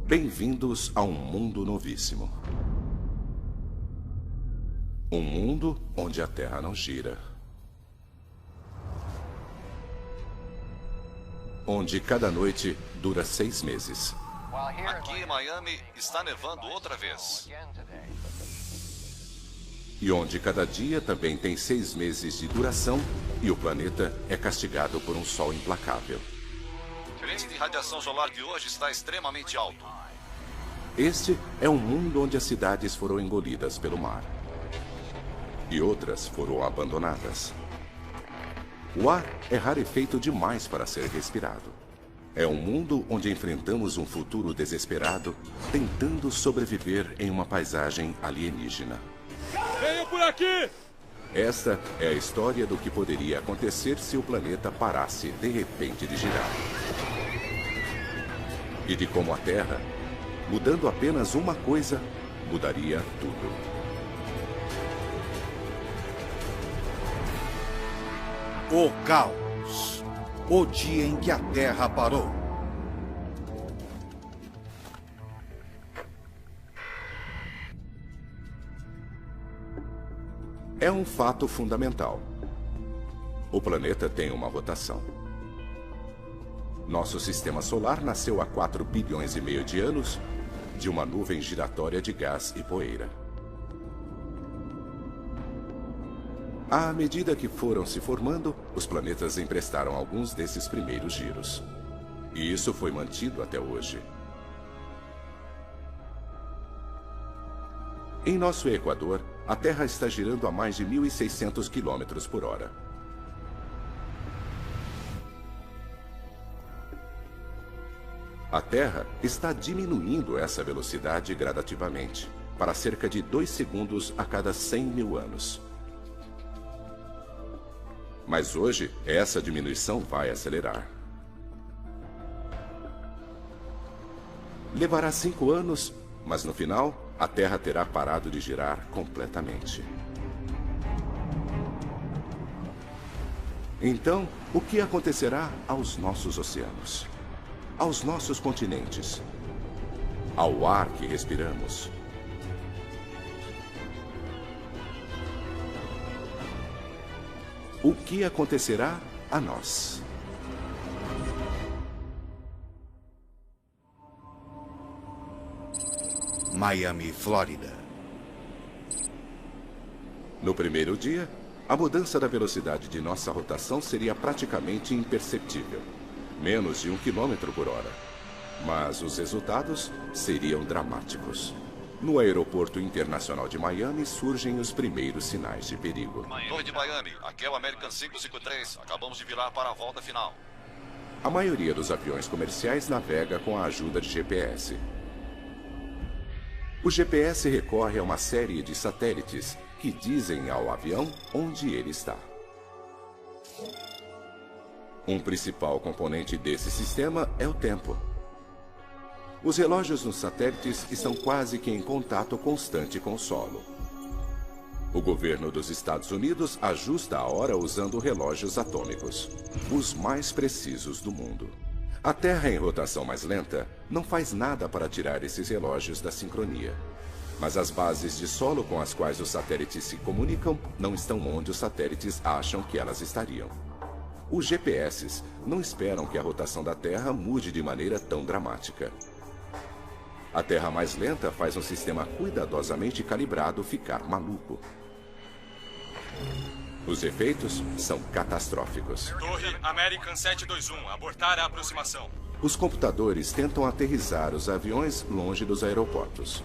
Bem-vindos a um mundo novíssimo. Um mundo onde a Terra não gira. Onde cada noite dura 6 meses. Aqui em Miami está nevando outra vez. E onde cada dia também tem 6 meses de duração e o planeta é castigado por um sol implacável. O índice de radiação solar de hoje está extremamente alto. Este é um mundo onde as cidades foram engolidas pelo mar. E outras foram abandonadas. O ar é rarefeito demais para ser respirado. É um mundo onde enfrentamos um futuro desesperado, tentando sobreviver em uma paisagem alienígena. Venham por aqui! Esta é a história do que poderia acontecer se o planeta parasse de repente de girar. E de como a Terra, mudando apenas uma coisa, mudaria tudo. O caos. O dia em que a Terra parou. É um fato fundamental. O planeta tem uma rotação. Nosso sistema solar nasceu há 4 bilhões e meio de anos de uma nuvem giratória de gás e poeira. À medida que foram se formando, os planetas emprestaram alguns desses primeiros giros. E isso foi mantido até hoje. Em nosso Equador, a Terra está girando a mais de 1.600 km por hora. A Terra está diminuindo essa velocidade gradativamente, para cerca de 2 segundos a cada 100 mil anos. Mas hoje, essa diminuição vai acelerar. Levará 5 anos, mas no final, a Terra terá parado de girar completamente. Então, o que acontecerá aos nossos oceanos? Aos nossos continentes? Ao ar que respiramos? O que acontecerá a nós? Miami, Flórida. No primeiro dia, a mudança da velocidade de nossa rotação seria praticamente imperceptível. Menos de 1 km por hora. Mas os resultados seriam dramáticos. No aeroporto internacional de Miami surgem os primeiros sinais de perigo. Torre de Miami, aqui é o American 553. Acabamos de virar para a volta final. A maioria dos aviões comerciais navega com a ajuda de GPS. O GPS recorre a uma série de satélites que dizem ao avião onde ele está. Um principal componente desse sistema é o tempo. Os relógios nos satélites estão quase que em contato constante com o solo. O governo dos Estados Unidos ajusta a hora usando relógios atômicos, os mais precisos do mundo. A Terra em rotação mais lenta não faz nada para tirar esses relógios da sincronia. Mas as bases de solo com as quais os satélites se comunicam não estão onde os satélites acham que elas estariam. Os GPS não esperam que a rotação da Terra mude de maneira tão dramática. A Terra mais lenta faz um sistema cuidadosamente calibrado ficar maluco. Os efeitos são catastróficos. Torre American 721, abortar a aproximação. Os computadores tentam aterrissar os aviões longe dos aeroportos.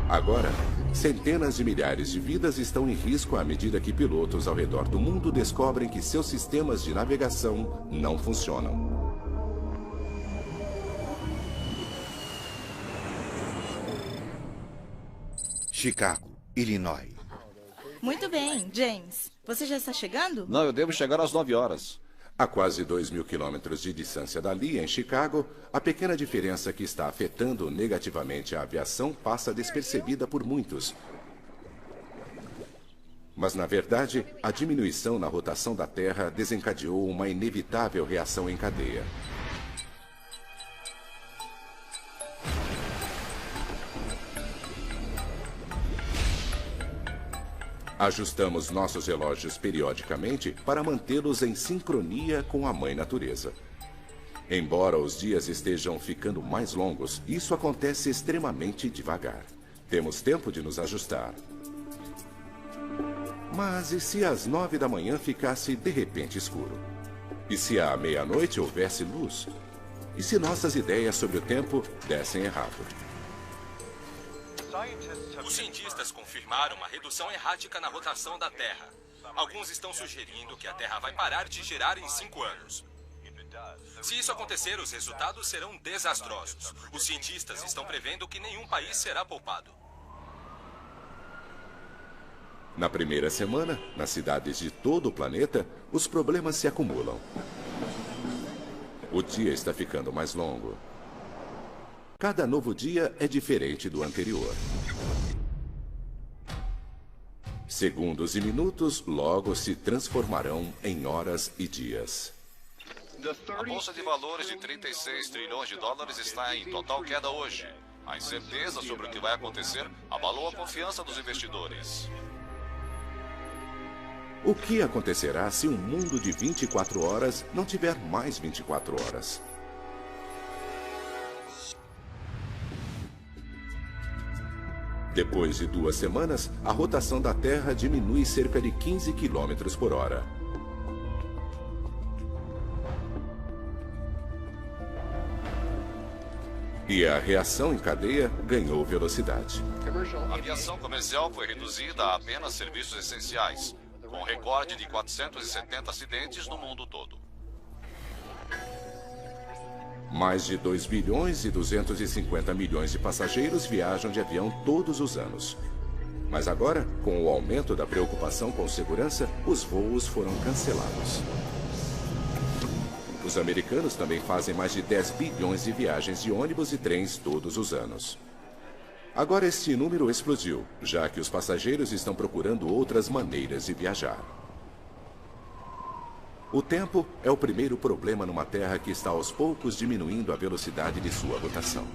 Agora, centenas de milhares de vidas estão em risco à medida que pilotos ao redor do mundo descobrem que seus sistemas de navegação não funcionam. Chicago, Illinois. Muito bem, James. Você já está chegando? Não, eu devo chegar às 9 horas. A quase 2.000 quilômetros de distância dali, em Chicago, a pequena diferença que está afetando negativamente a aviação passa despercebida por muitos. Mas, na verdade, a diminuição na rotação da Terra desencadeou uma inevitável reação em cadeia. Ajustamos nossos relógios periodicamente para mantê-los em sincronia com a Mãe Natureza. Embora os dias estejam ficando mais longos, isso acontece extremamente devagar. Temos tempo de nos ajustar. Mas e se às 9 da manhã ficasse de repente escuro? E se à meia-noite houvesse luz? E se nossas ideias sobre o tempo dessem errado? Os cientistas confirmaram uma redução errática na rotação da Terra. Alguns estão sugerindo que a Terra vai parar de girar em 5 anos. Se isso acontecer, os resultados serão desastrosos. Os cientistas estão prevendo que nenhum país será poupado. Na primeira semana, nas cidades de todo o planeta, os problemas se acumulam. O dia está ficando mais longo. Cada novo dia é diferente do anterior. Segundos e minutos logo se transformarão em horas e dias. A bolsa de valores de 36 trilhões de dólares está em total queda hoje. A incerteza sobre o que vai acontecer abalou a confiança dos investidores. O que acontecerá se um mundo de 24 horas não tiver mais 24 horas? Depois de 2 semanas, a rotação da Terra diminui cerca de 15 km por hora. E a reação em cadeia ganhou velocidade. A aviação comercial foi reduzida a apenas serviços essenciais, com um recorde de 470 acidentes no mundo todo. Mais de 2 bilhões e 250 milhões de passageiros viajam de avião todos os anos. Mas agora, com o aumento da preocupação com segurança, os voos foram cancelados. Os americanos também fazem mais de 10 bilhões de viagens de ônibus e trens todos os anos. Agora este número explodiu, já que os passageiros estão procurando outras maneiras de viajar. O tempo é o primeiro problema numa Terra que está aos poucos diminuindo a velocidade de sua rotação.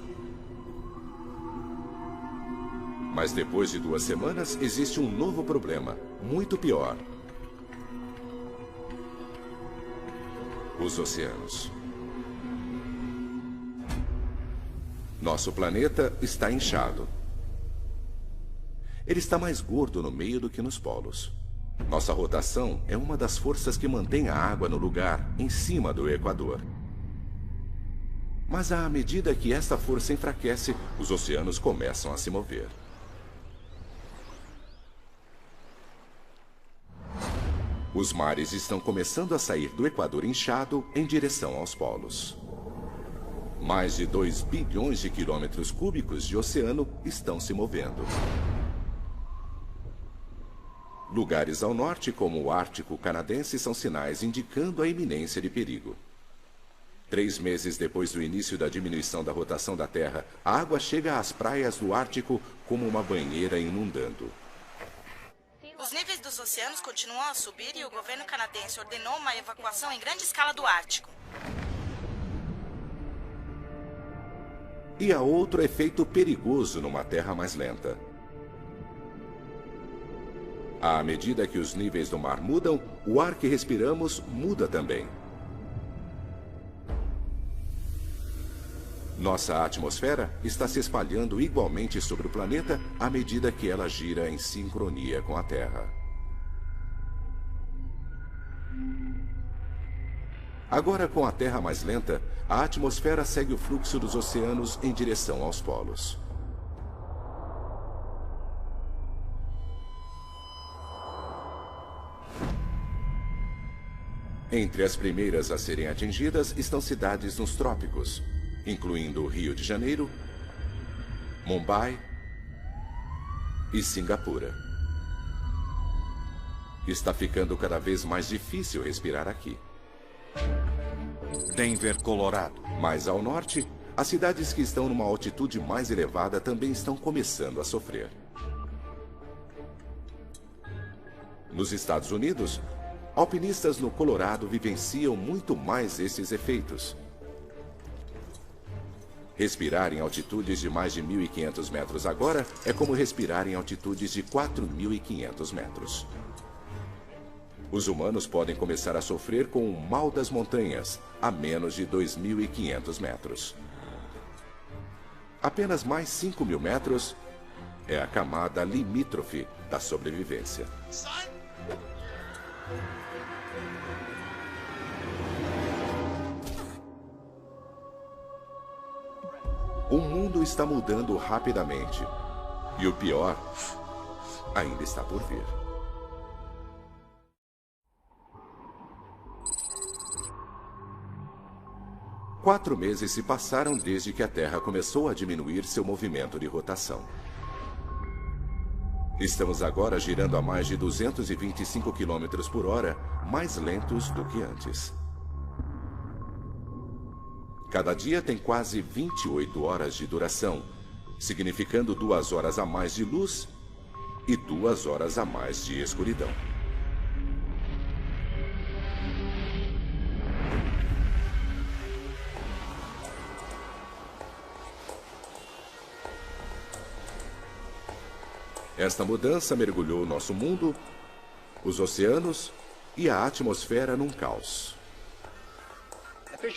Mas depois de 2 semanas, existe um novo problema, muito pior. Os oceanos. Nosso planeta está inchado. Ele está mais gordo no meio do que nos polos. Nossa rotação é uma das forças que mantém a água no lugar, em cima do Equador. Mas à medida que esta força enfraquece, os oceanos começam a se mover. Os mares estão começando a sair do Equador inchado em direção aos polos. Mais de 2 bilhões de quilômetros cúbicos de oceano estão se movendo. Lugares ao norte, como o Ártico canadense, são sinais indicando a iminência de perigo. 3 meses depois do início da diminuição da rotação da Terra, a água chega às praias do Ártico como uma banheira inundando. Os níveis dos oceanos continuam a subir e o governo canadense ordenou uma evacuação em grande escala do Ártico. E há outro efeito perigoso numa Terra mais lenta. À medida que os níveis do mar mudam, o ar que respiramos muda também. Nossa atmosfera está se espalhando igualmente sobre o planeta à medida que ela gira em sincronia com a Terra. Agora, com a Terra mais lenta, a atmosfera segue o fluxo dos oceanos em direção aos polos. Entre as primeiras a serem atingidas estão cidades nos trópicos, incluindo Rio de Janeiro, Mumbai e Singapura. Está ficando cada vez mais difícil respirar aqui. Denver, Colorado. Mais ao norte, as cidades que estão numa altitude mais elevada também estão começando a sofrer. Nos Estados Unidos, alpinistas no Colorado vivenciam muito mais esses efeitos. Respirar em altitudes de mais de 1.500 metros agora é como respirar em altitudes de 4.500 metros. Os humanos podem começar a sofrer com o mal das montanhas a menos de 2.500 metros. Apenas mais 5.000 metros é a camada limítrofe da sobrevivência. O mundo está mudando rapidamente. E o pior ainda está por vir. Quatro meses se passaram desde que a Terra começou a diminuir seu movimento de rotação. Estamos agora girando a mais de 225 km por hora, mais lentos do que antes. Cada dia tem quase 28 horas de duração, significando 2 horas a mais de luz e 2 horas a mais de escuridão. Esta mudança mergulhou nosso mundo, os oceanos e a atmosfera num caos.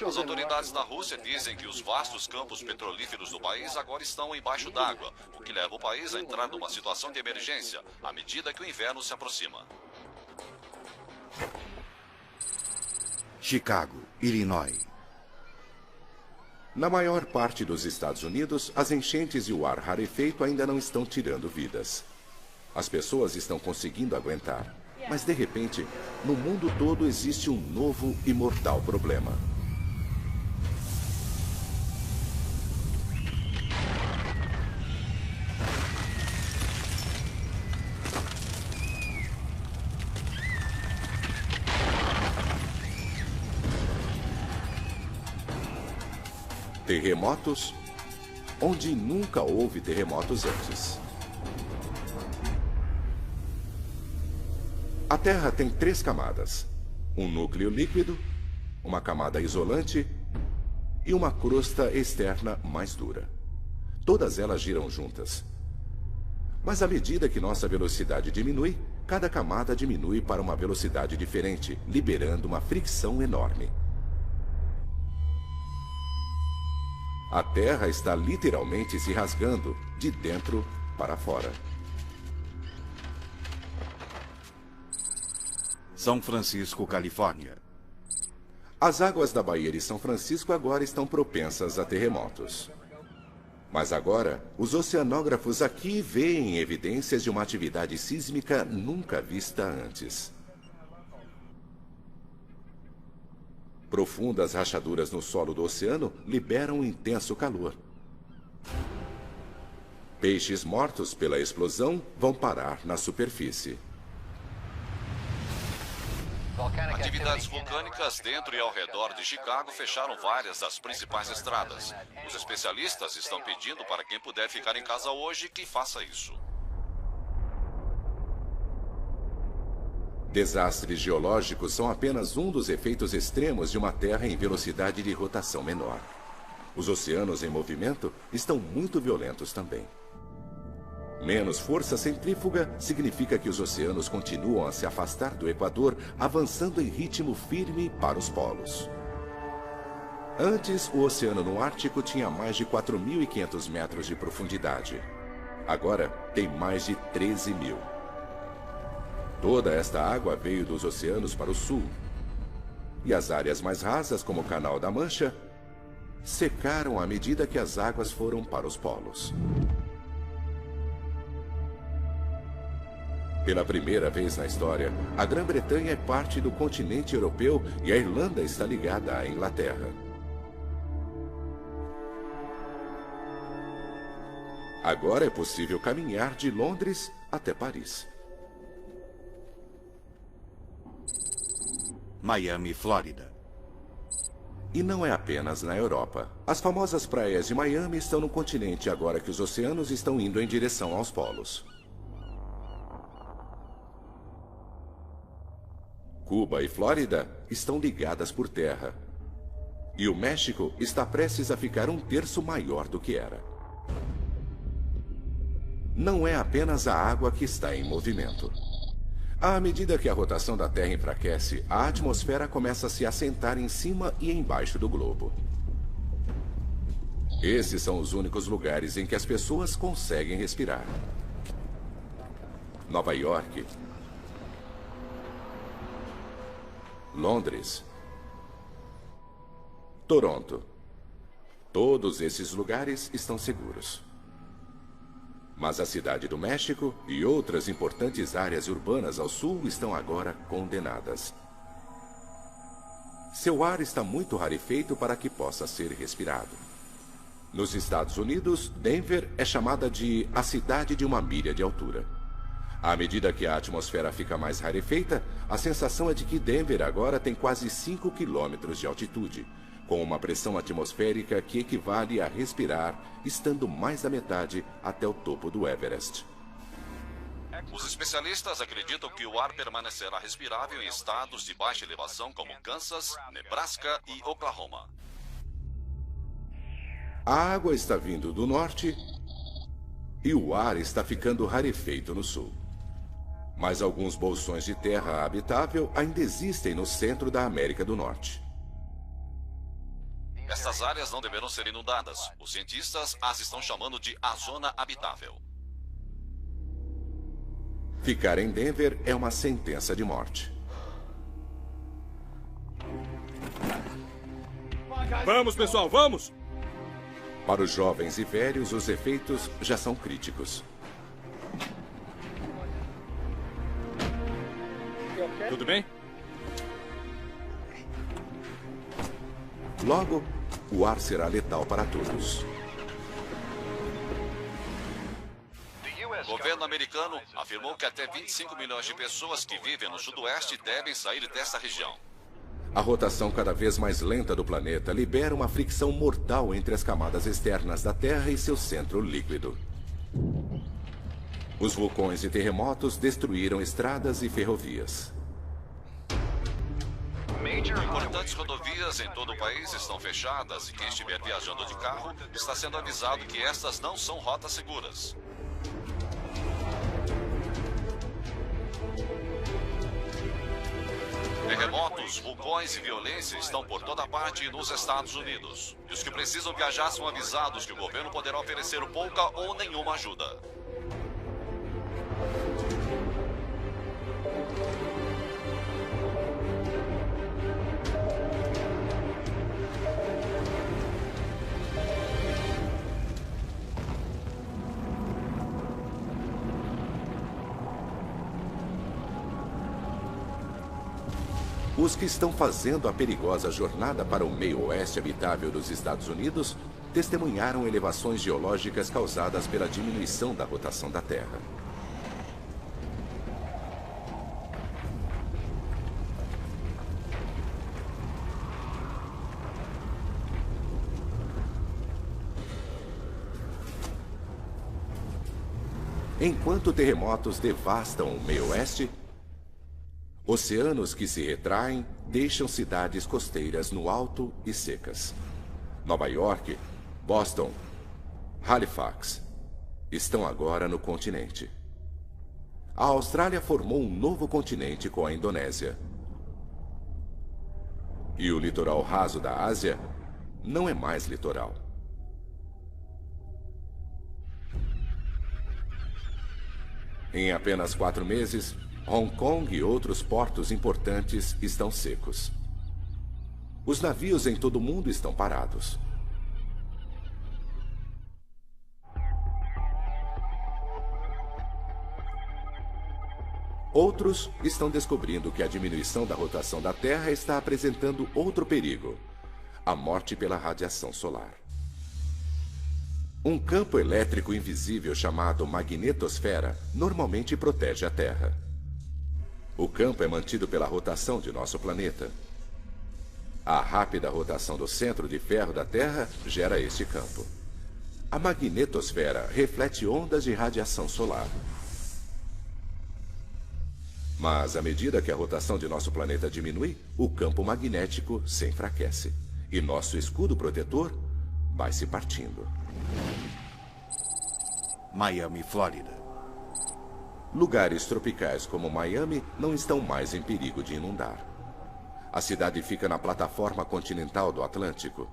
As autoridades da Rússia dizem que os vastos campos petrolíferos do país agora estão embaixo d'água, o que leva o país a entrar numa situação de emergência, à medida que o inverno se aproxima. Chicago, Illinois. Na maior parte dos Estados Unidos, as enchentes e o ar rarefeito ainda não estão tirando vidas. As pessoas estão conseguindo aguentar, mas de repente, no mundo todo existe um novo e mortal problema. Terremotos, onde nunca houve terremotos antes. A Terra tem 3 camadas: um núcleo líquido, uma camada isolante e uma crosta externa mais dura. Todas elas giram juntas. Mas à medida que nossa velocidade diminui, cada camada diminui para uma velocidade diferente, liberando uma fricção enorme. A Terra está literalmente se rasgando de dentro para fora. São Francisco, Califórnia. As águas da Baía de São Francisco agora estão propensas a terremotos. Mas agora, os oceanógrafos aqui veem evidências de uma atividade sísmica nunca vista antes. Profundas rachaduras no solo do oceano liberam um intenso calor. Peixes mortos pela explosão vão parar na superfície. Atividades vulcânicas dentro e ao redor de Chicago fecharam várias das principais estradas. Os especialistas estão pedindo para quem puder ficar em casa hoje que faça isso. Desastres geológicos são apenas um dos efeitos extremos de uma Terra em velocidade de rotação menor. Os oceanos em movimento estão muito violentos também. Menos força centrífuga significa que os oceanos continuam a se afastar do Equador, avançando em ritmo firme para os polos. Antes, o oceano no Ártico tinha mais de 4.500 metros de profundidade. Agora, tem mais de 13.000. Toda esta água veio dos oceanos para o sul. E as áreas mais rasas, como o Canal da Mancha, secaram à medida que as águas foram para os polos. Pela primeira vez na história, a Grã-Bretanha é parte do continente europeu e a Irlanda está ligada à Inglaterra. Agora é possível caminhar de Londres até Paris. Miami, Flórida. E não é apenas na Europa. As famosas praias de Miami estão no continente agora que os oceanos estão indo em direção aos polos. Cuba e Flórida estão ligadas por terra. E o México está prestes a ficar 1/3 maior do que era. Não é apenas a água que está em movimento. À medida que a rotação da Terra enfraquece, a atmosfera começa a se assentar em cima e embaixo do globo. Esses são os únicos lugares em que as pessoas conseguem respirar. Nova York, Londres, Toronto. Todos esses lugares estão seguros. Mas a cidade do México e outras importantes áreas urbanas ao sul estão agora condenadas. Seu ar está muito rarefeito para que possa ser respirado. Nos Estados Unidos, Denver é chamada de a cidade de 1 milha de altura. À medida que a atmosfera fica mais rarefeita, a sensação é de que Denver agora tem quase 5 quilômetros de altitude, com uma pressão atmosférica que equivale a respirar, estando mais da metade até o topo do Everest. Os especialistas acreditam que o ar permanecerá respirável em estados de baixa elevação como Kansas, Nebraska e Oklahoma. A água está vindo do norte e o ar está ficando rarefeito no sul. Mas alguns bolsões de terra habitável ainda existem no centro da América do Norte. Estas áreas não deverão ser inundadas. Os cientistas as estão chamando de a zona habitável. Ficar em Denver é uma sentença de morte. Vamos, pessoal, vamos! Para os jovens e velhos, os efeitos já são críticos. Tudo bem? Logo, o ar será letal para todos. O governo americano afirmou que até 25 milhões de pessoas que vivem no sudoeste devem sair desta região. A rotação cada vez mais lenta do planeta libera uma fricção mortal entre as camadas externas da Terra e seu centro líquido. Os vulcões e terremotos destruíram estradas e ferrovias. Importantes rodovias em todo o país estão fechadas e quem estiver viajando de carro está sendo avisado que estas não são rotas seguras. Terremotos, vulcões e violência estão por toda parte nos Estados Unidos. E os que precisam viajar são avisados que o governo poderá oferecer pouca ou nenhuma ajuda. Os que estão fazendo a perigosa jornada para o meio-oeste habitável dos Estados Unidos testemunharam elevações geológicas causadas pela diminuição da rotação da Terra. Enquanto terremotos devastam o meio-oeste, oceanos que se retraem deixam cidades costeiras no alto e secas. Nova York, Boston, Halifax estão agora no continente. A Austrália formou um novo continente com a Indonésia. E o litoral raso da Ásia não é mais litoral. Em apenas 4 meses, Hong Kong e outros portos importantes estão secos. Os navios em todo o mundo estão parados. Outros estão descobrindo que a diminuição da rotação da Terra está apresentando outro perigo: a morte pela radiação solar. Um campo elétrico invisível chamado magnetosfera normalmente protege a Terra. O campo é mantido pela rotação de nosso planeta. A rápida rotação do centro de ferro da Terra gera este campo. A magnetosfera reflete ondas de radiação solar. Mas à medida que a rotação de nosso planeta diminui, o campo magnético se enfraquece. E nosso escudo protetor vai se partindo. Miami, Flórida. Lugares tropicais como Miami não estão mais em perigo de inundar. A cidade fica na plataforma continental do Atlântico.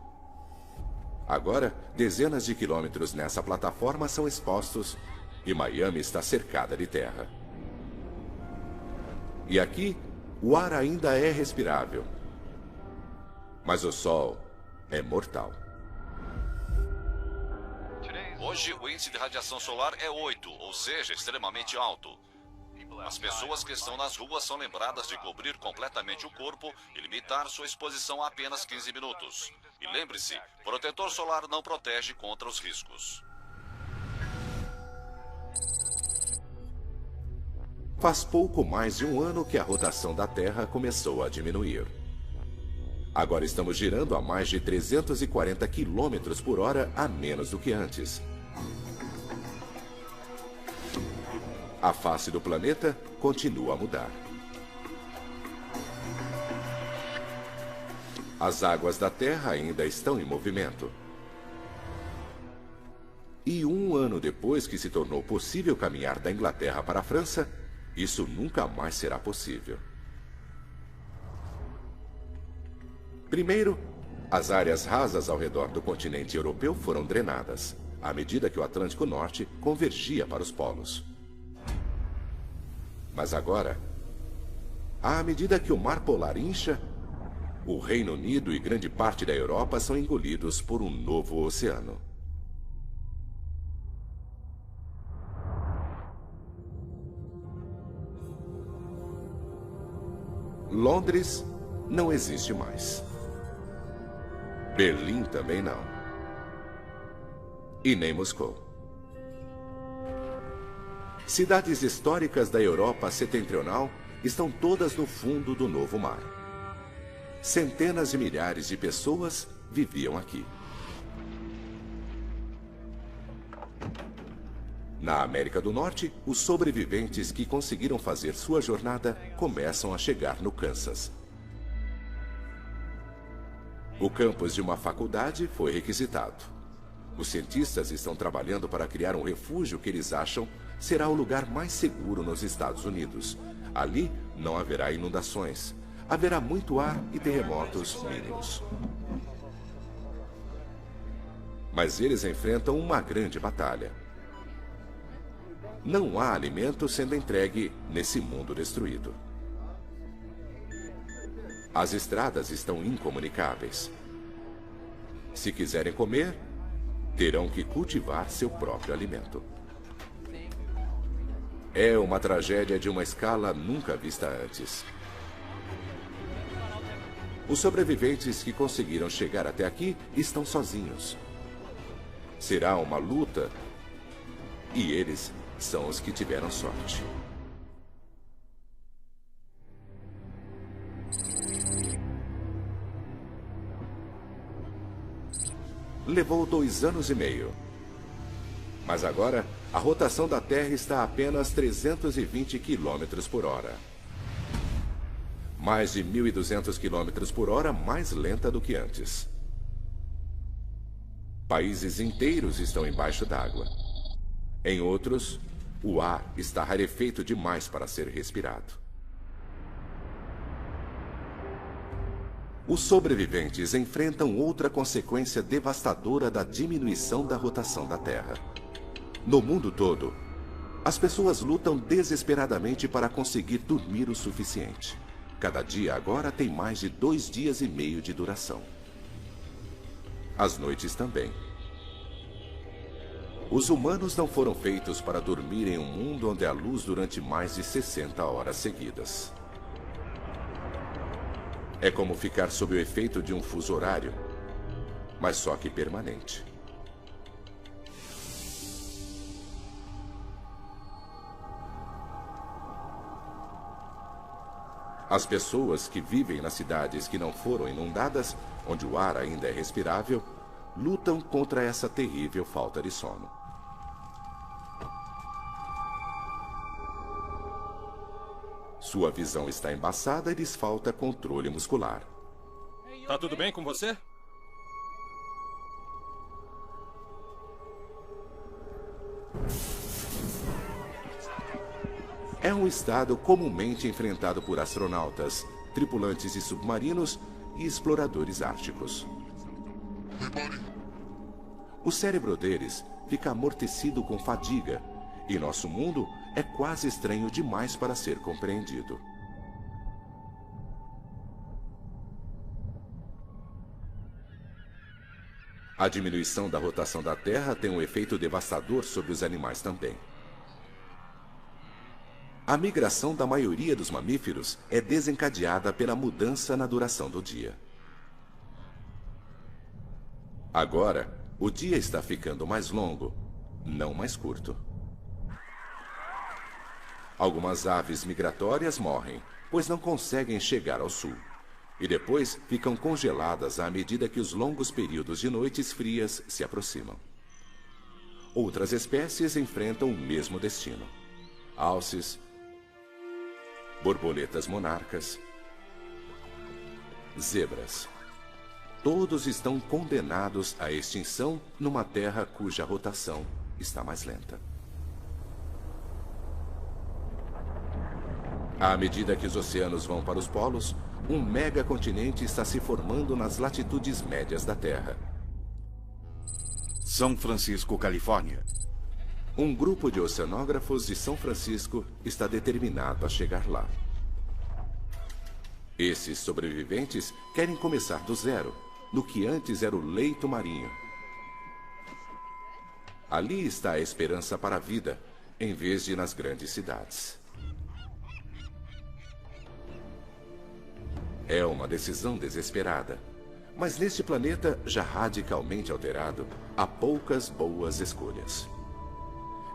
Agora, dezenas de quilômetros nessa plataforma são expostos e Miami está cercada de terra. E aqui, o ar ainda é respirável. Mas o sol é mortal. Hoje, o índice de radiação solar é 8, ou seja, extremamente alto. As pessoas que estão nas ruas são lembradas de cobrir completamente o corpo e limitar sua exposição a apenas 15 minutos. E lembre-se, protetor solar não protege contra os riscos. Faz pouco mais de um ano que a rotação da Terra começou a diminuir. Agora estamos girando a mais de 340 km por hora a menos do que antes. A face do planeta continua a mudar. As águas da Terra ainda estão em movimento. E um ano depois que se tornou possível caminhar da Inglaterra para a França, isso nunca mais será possível. Primeiro, as áreas rasas ao redor do continente europeu foram drenadas, à medida que o Atlântico Norte convergia para os polos. Mas agora, à medida que o Mar Polar incha, o Reino Unido e grande parte da Europa são engolidos por um novo oceano. Londres não existe mais. Berlim também não. E nem Moscou. Cidades históricas da Europa setentrional estão todas no fundo do novo mar. Centenas de milhares de pessoas viviam aqui. Na América do Norte, os sobreviventes que conseguiram fazer sua jornada começam a chegar no Kansas. O campus de uma faculdade foi requisitado. Os cientistas estão trabalhando para criar um refúgio que eles acham será o lugar mais seguro nos Estados Unidos. Ali não haverá inundações. Haverá muito ar e terremotos mínimos. Mas eles enfrentam uma grande batalha. Não há alimento sendo entregue nesse mundo destruído. As estradas estão incomunicáveis. Se quiserem comer, terão que cultivar seu próprio alimento. É uma tragédia de uma escala nunca vista antes. Os sobreviventes que conseguiram chegar até aqui estão sozinhos. Será uma luta e eles são os que tiveram sorte. Levou 2 anos e meio. Mas agora, a rotação da Terra está a apenas 320 km por hora. Mais de 1.200 km por hora mais lenta do que antes. Países inteiros estão embaixo d'água. Em outros, o ar está rarefeito demais para ser respirado. Os sobreviventes enfrentam outra consequência devastadora da diminuição da rotação da Terra. No mundo todo, as pessoas lutam desesperadamente para conseguir dormir o suficiente. Cada dia agora tem mais de 2 dias e meio de duração. As noites também. Os humanos não foram feitos para dormir em um mundo onde há luz durante mais de 60 horas seguidas. É como ficar sob o efeito de um fuso horário, mas só que permanente. As pessoas que vivem nas cidades que não foram inundadas, onde o ar ainda é respirável, lutam contra essa terrível falta de sono. Sua visão está embaçada e lhes falta controle muscular. Tá tudo bem com você? É um estado comumente enfrentado por astronautas, tripulantes de submarinos e exploradores árticos. O cérebro deles fica amortecido com fadiga, e nosso mundo é quase estranho demais para ser compreendido. A diminuição da rotação da Terra tem um efeito devastador sobre os animais também. A migração da maioria dos mamíferos é desencadeada pela mudança na duração do dia. Agora, o dia está ficando mais longo, não mais curto. Algumas aves migratórias morrem, pois não conseguem chegar ao sul. E depois ficam congeladas à medida que os longos períodos de noites frias se aproximam. Outras espécies enfrentam o mesmo destino. Alces, borboletas monarcas, zebras. Todos estão condenados à extinção numa terra cuja rotação está mais lenta. À medida que os oceanos vão para os polos, um megacontinente está se formando nas latitudes médias da Terra. São Francisco, Califórnia. Um grupo de oceanógrafos de São Francisco está determinado a chegar lá. Esses sobreviventes querem começar do zero, no que antes era o leito marinho. Ali está a esperança para a vida, em vez de nas grandes cidades. É uma decisão desesperada, mas neste planeta já radicalmente alterado, há poucas boas escolhas.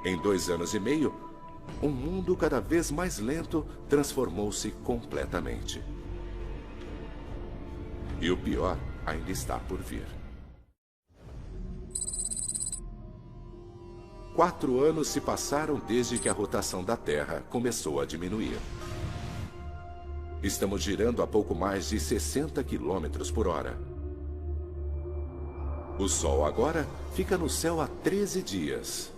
Em 2 anos e meio, um mundo cada vez mais lento transformou-se completamente. E o pior ainda está por vir. 4 anos se passaram desde que a rotação da Terra começou a diminuir. Estamos girando a pouco mais de 60 km por hora. O Sol agora fica no céu há 13 dias,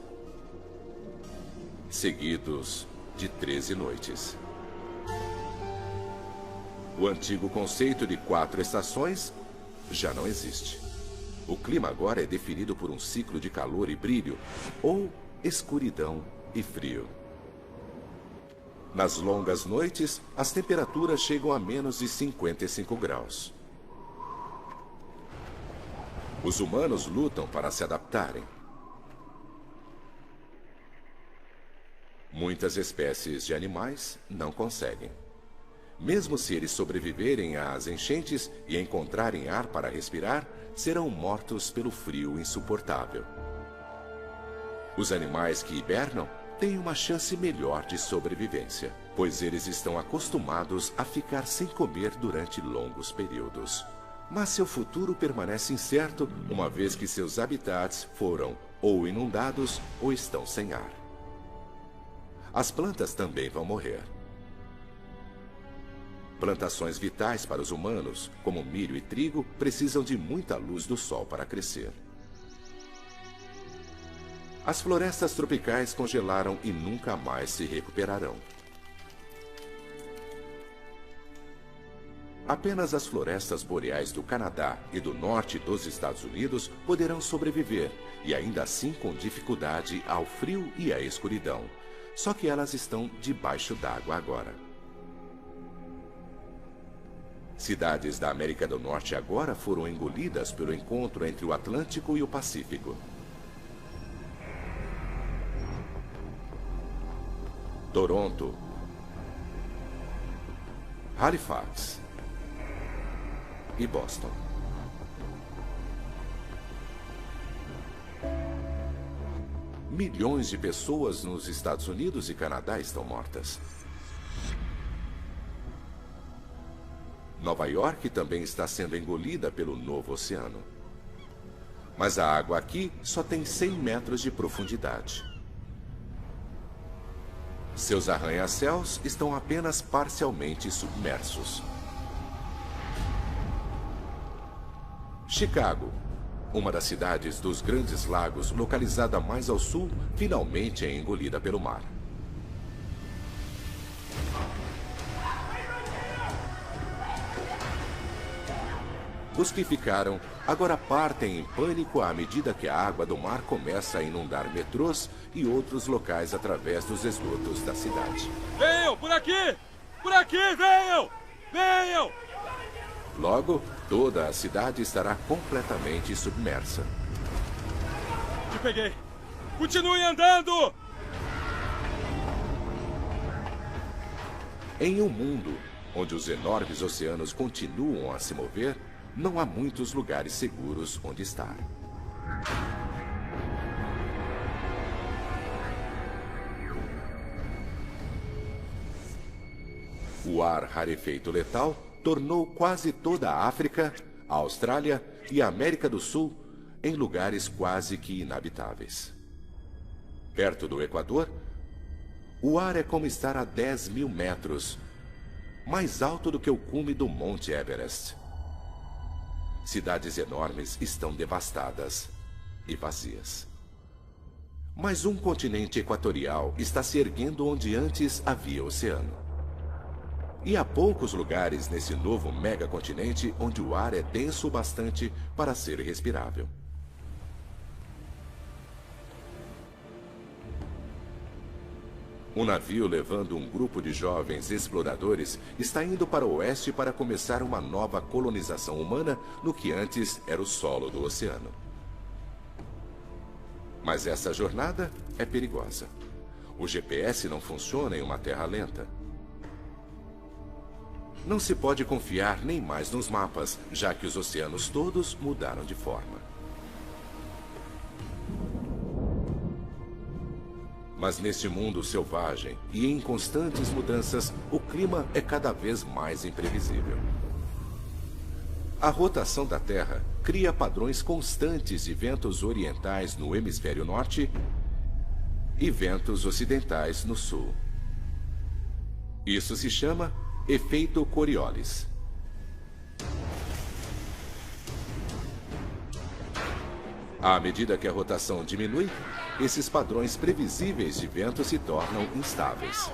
seguidos de 13 noites. O antigo conceito de 4 estações já não existe. O clima agora é definido por um ciclo de calor e brilho, ou escuridão e frio. Nas longas noites, as temperaturas chegam a menos de 55 graus. Os humanos lutam para se adaptarem. Muitas espécies de animais não conseguem. Mesmo se eles sobreviverem às enchentes e encontrarem ar para respirar, serão mortos pelo frio insuportável. Os animais que hibernam têm uma chance melhor de sobrevivência, pois eles estão acostumados a ficar sem comer durante longos períodos. Mas seu futuro permanece incerto, uma vez que seus habitats foram ou inundados ou estão sem ar. As plantas também vão morrer. Plantações vitais para os humanos, como milho e trigo, precisam de muita luz do sol para crescer. As florestas tropicais congelaram e nunca mais se recuperarão. Apenas as florestas boreais do Canadá e do norte dos Estados Unidos poderão sobreviver, e ainda assim com dificuldade ao frio e à escuridão. Só que elas estão debaixo d'água agora. Cidades da América do Norte agora foram engolidas pelo encontro entre o Atlântico e o Pacífico. Toronto, Halifax e Boston. Milhões de pessoas nos Estados Unidos e Canadá estão mortas. Nova York também está sendo engolida pelo novo oceano. Mas a água aqui só tem 100 metros de profundidade. Seus arranha-céus estão apenas parcialmente submersos. Chicago, uma das cidades dos Grandes Lagos, localizada mais ao sul, finalmente é engolida pelo mar. Os que ficaram agora partem em pânico à medida que a água do mar começa a inundar metrôs e outros locais através dos esgotos da cidade. Venham, por aqui! Por aqui, venham! Venham! Logo, toda a cidade estará completamente submersa. Te peguei! Continue andando! Em um mundo onde os enormes oceanos continuam a se mover, não há muitos lugares seguros onde estar. O ar rarefeito letal tornou quase toda a África, a Austrália e a América do Sul em lugares quase que inabitáveis. Perto do Equador, o ar é como estar a 10.000 metros, mais alto do que o cume do Monte Everest. Cidades enormes estão devastadas e vazias. Mas um continente equatorial está se erguendo onde antes havia oceano. E há poucos lugares nesse novo megacontinente onde o ar é denso o bastante para ser respirável. Um navio levando um grupo de jovens exploradores está indo para o oeste para começar uma nova colonização humana no que antes era o solo do oceano. Mas essa jornada é perigosa. O GPS não funciona em uma terra lenta. Não se pode confiar nem mais nos mapas, já que os oceanos todos mudaram de forma. Mas neste mundo selvagem e em constantes mudanças, o clima é cada vez mais imprevisível. A rotação da Terra cria padrões constantes de ventos orientais no hemisfério norte e ventos ocidentais no sul. Isso se chama efeito Coriolis. À medida que a rotação diminui, esses padrões previsíveis de vento se tornam instáveis.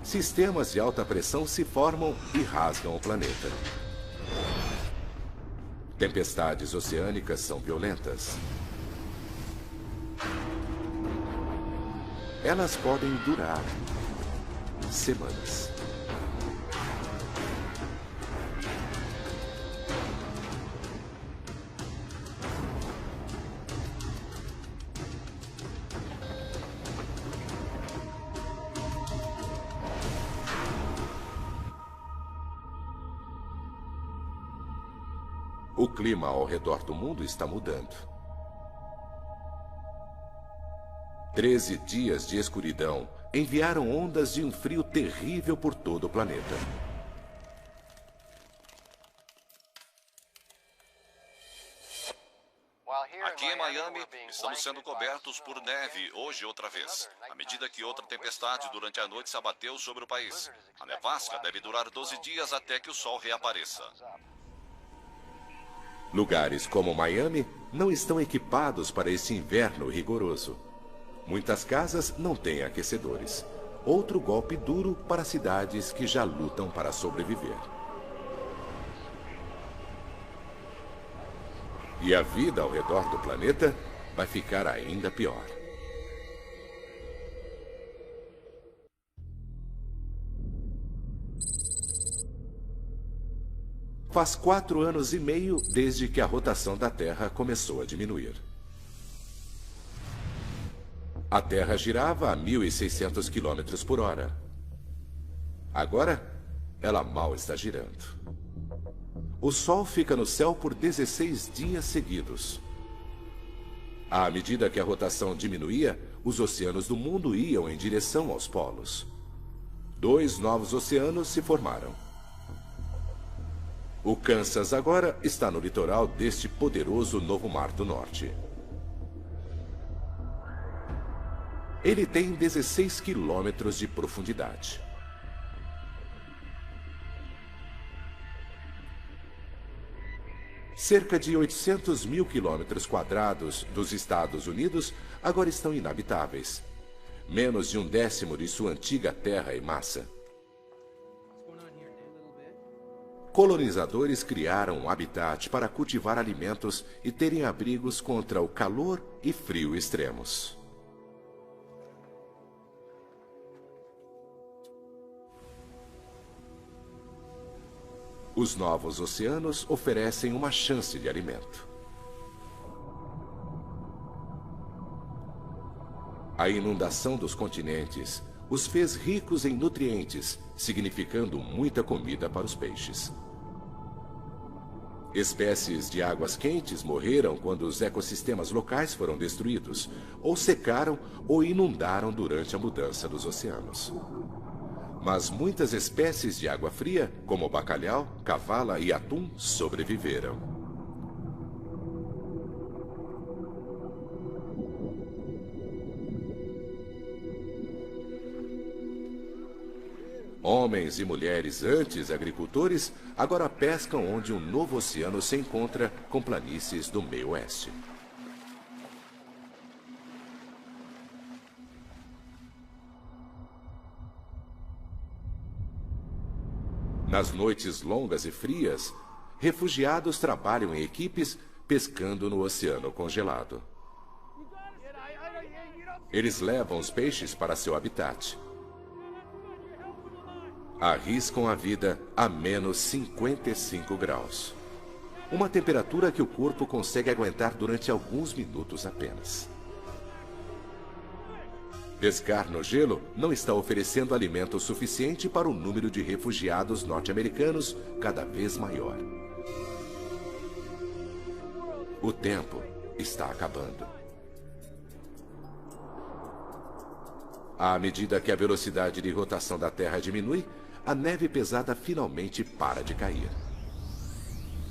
Sistemas de alta pressão se formam e rasgam o planeta. Tempestades oceânicas são violentas. Elas podem durar semanas. O clima ao redor do mundo está mudando. 13 dias de escuridão enviaram ondas de um frio terrível por todo o planeta. Aqui em Miami, estamos sendo cobertos por neve hoje outra vez, à medida que outra tempestade durante a noite se abateu sobre o país. A nevasca deve durar 12 dias até que o sol reapareça. Lugares como Miami não estão equipados para esse inverno rigoroso. Muitas casas não têm aquecedores. Outro golpe duro para cidades que já lutam para sobreviver. E a vida ao redor do planeta vai ficar ainda pior. Faz 4 anos e meio desde que a rotação da Terra começou a diminuir. A Terra girava a 1.600 km por hora. Agora, ela mal está girando. O Sol fica no céu por 16 dias seguidos. À medida que a rotação diminuía, os oceanos do mundo iam em direção aos polos. 2 novos oceanos se formaram. O Kansas agora está no litoral deste poderoso novo Mar do Norte. Ele tem 16 quilômetros de profundidade. Cerca de 800 mil quilômetros quadrados dos Estados Unidos agora estão inabitáveis. Menos de 1/10 de sua antiga terra e massa. Colonizadores criaram um habitat para cultivar alimentos e terem abrigos contra o calor e frio extremos. Os novos oceanos oferecem uma chance de alimento. A inundação dos continentes os fez ricos em nutrientes, significando muita comida para os peixes. Espécies de águas quentes morreram quando os ecossistemas locais foram destruídos, ou secaram ou inundaram durante a mudança dos oceanos. Mas muitas espécies de água fria, como bacalhau, cavala e atum, sobreviveram. Homens e mulheres antes agricultores agora pescam onde um novo oceano se encontra com planícies do meio oeste. Nas noites longas e frias, refugiados trabalham em equipes pescando no oceano congelado. Eles levam os peixes para seu habitat. Arriscam a vida a menos 55 graus. Uma temperatura que o corpo consegue aguentar durante alguns minutos apenas. Pescar no gelo não está oferecendo alimento suficiente para o número de refugiados norte-americanos cada vez maior. O tempo está acabando. À medida que a velocidade de rotação da Terra diminui, a neve pesada finalmente para de cair.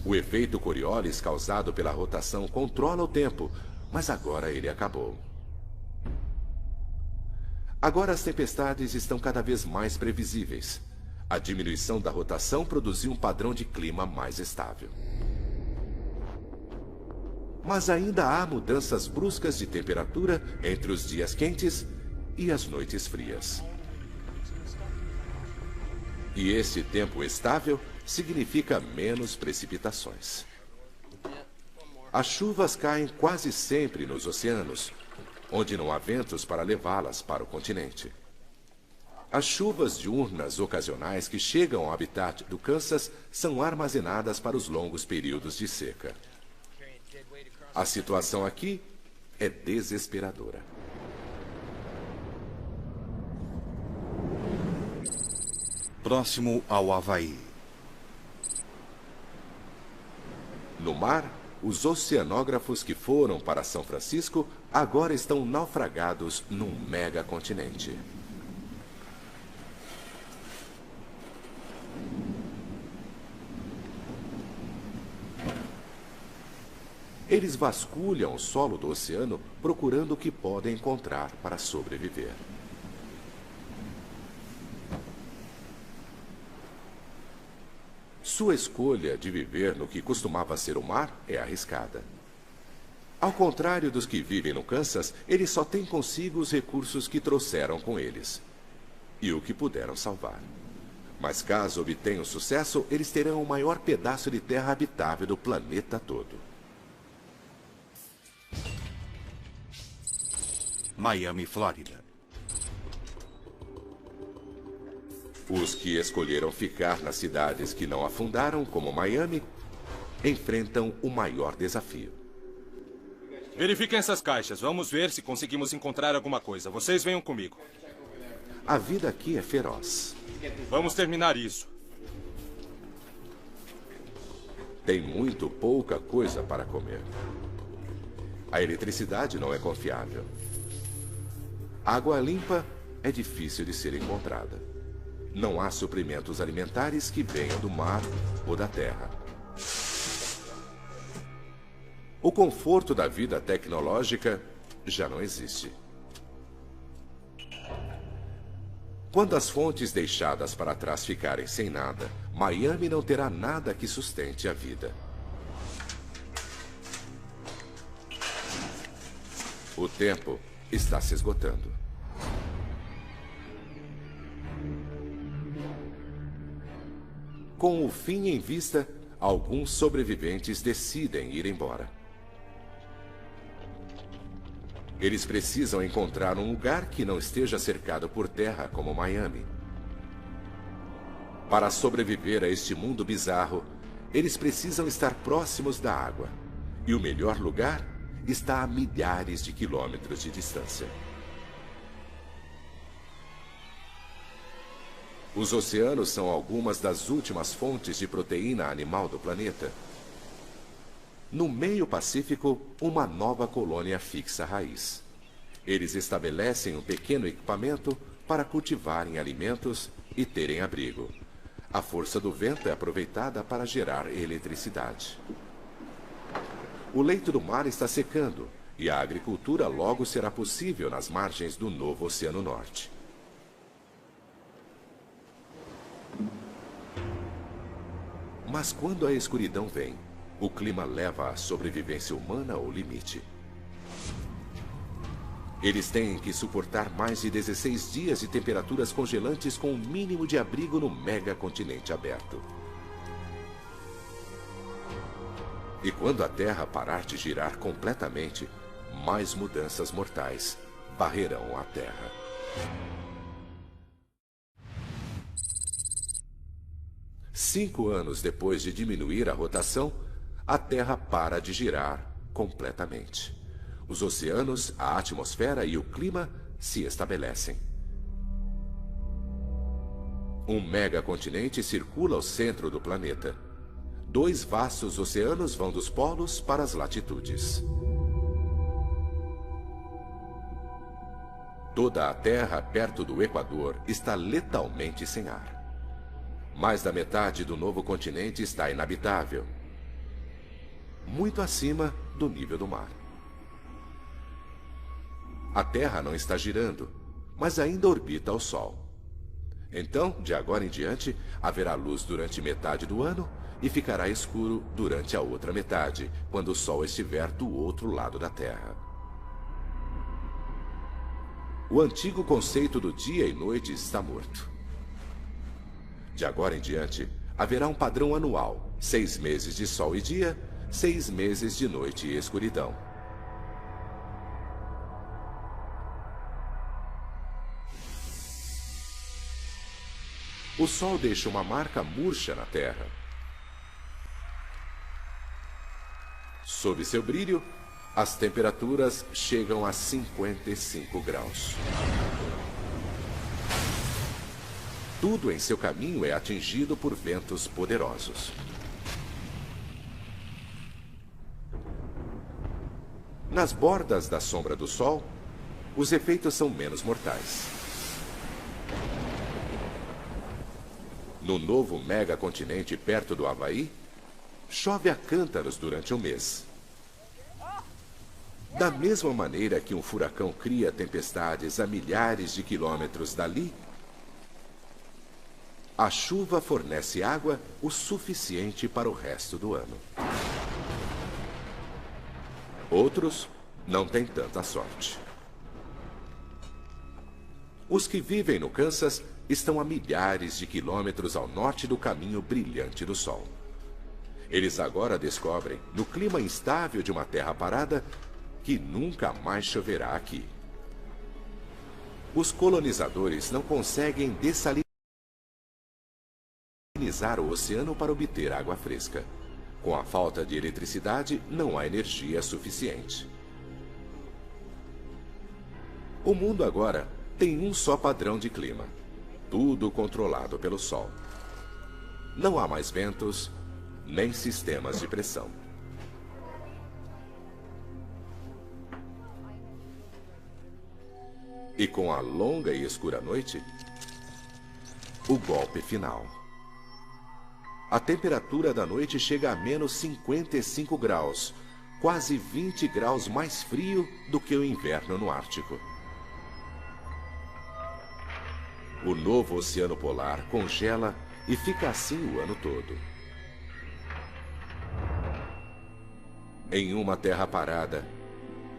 O efeito Coriolis causado pela rotação controla o tempo, mas agora ele acabou. Agora as tempestades estão cada vez mais previsíveis. A diminuição da rotação produziu um padrão de clima mais estável. Mas ainda há mudanças bruscas de temperatura entre os dias quentes e as noites frias. E esse tempo estável significa menos precipitações. As chuvas caem quase sempre nos oceanos, onde não há ventos para levá-las para o continente. As chuvas diurnas ocasionais que chegam ao habitat do Kansas são armazenadas para os longos períodos de seca. A situação aqui é desesperadora. Próximo ao Havaí. No mar, os oceanógrafos que foram para São Francisco agora estão naufragados num megacontinente. Eles vasculham o solo do oceano procurando o que podem encontrar para sobreviver. Sua escolha de viver no que costumava ser o mar é arriscada. Ao contrário dos que vivem no Kansas, eles só têm consigo os recursos que trouxeram com eles e o que puderam salvar. Mas caso obtenham sucesso, eles terão o maior pedaço de terra habitável do planeta todo. Miami, Flórida. Os que escolheram ficar nas cidades que não afundaram, como Miami, enfrentam o maior desafio. Verifiquem essas caixas. Vamos ver se conseguimos encontrar alguma coisa. Vocês venham comigo. A vida aqui é feroz. Vamos terminar isso. Tem muito pouca coisa para comer. A eletricidade não é confiável. Água limpa é difícil de ser encontrada. Não há suprimentos alimentares que venham do mar ou da terra. O conforto da vida tecnológica já não existe. Quando as fontes deixadas para trás ficarem sem nada, Miami não terá nada que sustente a vida. O tempo está se esgotando. Com o fim em vista, alguns sobreviventes decidem ir embora. Eles precisam encontrar um lugar que não esteja cercado por terra como Miami. Para sobreviver a este mundo bizarro, eles precisam estar próximos da água. E o melhor lugar está a milhares de quilômetros de distância. Os oceanos são algumas das últimas fontes de proteína animal do planeta. No meio Pacífico, uma nova colônia fixa raiz. Eles estabelecem um pequeno equipamento para cultivarem alimentos e terem abrigo. A força do vento é aproveitada para gerar eletricidade. O leito do mar está secando e a agricultura logo será possível nas margens do novo Oceano Norte. Mas quando a escuridão vem, o clima leva a sobrevivência humana ao limite. Eles têm que suportar mais de 16 dias de temperaturas congelantes com um mínimo de abrigo no megacontinente aberto. E quando a Terra parar de girar completamente, mais mudanças mortais varrerão a Terra. Cinco anos depois de diminuir a rotação, a Terra para de girar completamente. Os oceanos, a atmosfera e o clima se estabelecem. Um megacontinente circula ao centro do planeta. Dois vastos oceanos vão dos polos para as latitudes. Toda a Terra perto do Equador está letalmente sem ar. Mais da metade do novo continente está inabitável, muito acima do nível do mar. A Terra não está girando, mas ainda orbita ao Sol. Então, de agora em diante, haverá luz durante metade do ano e ficará escuro durante a outra metade, quando o Sol estiver do outro lado da Terra. O antigo conceito do dia e noite está morto. De agora em diante, haverá um padrão anual: 6 meses de sol e dia, 6 meses de noite e escuridão. O Sol deixa uma marca murcha na Terra. Sob seu brilho, as temperaturas chegam a 55 graus. Tudo em seu caminho é atingido por ventos poderosos. Nas bordas da sombra do Sol, os efeitos são menos mortais. No novo megacontinente perto do Havaí, chove a cântaros durante um mês. Da mesma maneira que um furacão cria tempestades a milhares de quilômetros dali, a chuva fornece água o suficiente para o resto do ano. Outros não têm tanta sorte. Os que vivem no Kansas estão a milhares de quilômetros ao norte do caminho brilhante do Sol. Eles agora descobrem, no clima instável de uma terra parada, que nunca mais choverá aqui. Os colonizadores não conseguem dessalinizar o oceano para obter água fresca. Com a falta de eletricidade, não há energia suficiente. O mundo agora tem um só padrão de clima, tudo controlado pelo Sol. Não há mais ventos, nem sistemas de pressão. E com a longa e escura noite, o golpe final. A temperatura da noite chega a menos 55 graus, quase 20 graus mais frio do que o inverno no Ártico. O novo oceano polar congela e fica assim o ano todo. Em uma terra parada,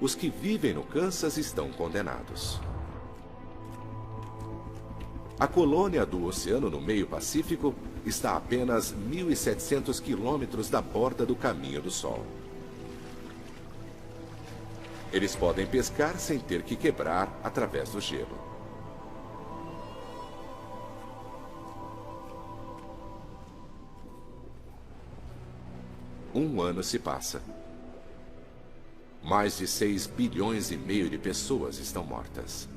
os que vivem no Kansas estão condenados. A colônia do oceano no meio Pacífico está a apenas 1.700 quilômetros da borda do Caminho do Sol. Eles podem pescar sem ter que quebrar através do gelo. Um ano se passa. Mais de 6,5 bilhões de pessoas estão mortas.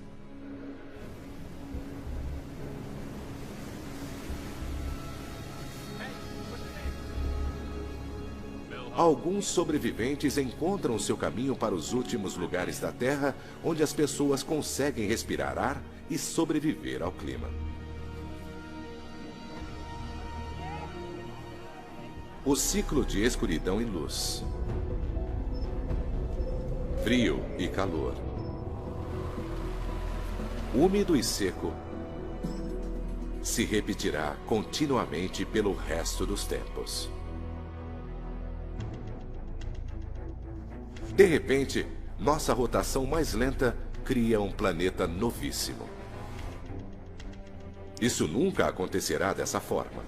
Alguns sobreviventes encontram seu caminho para os últimos lugares da Terra, onde as pessoas conseguem respirar ar e sobreviver ao clima. O ciclo de escuridão e luz. Frio e calor. Úmido e seco. Se repetirá continuamente pelo resto dos tempos. De repente, nossa rotação mais lenta cria um planeta novíssimo. Isso nunca acontecerá dessa forma.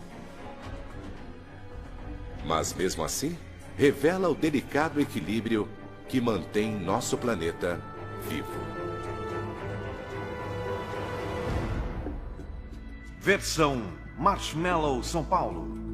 Mas mesmo assim, revela o delicado equilíbrio que mantém nosso planeta vivo. Versão Marshmallow São Paulo.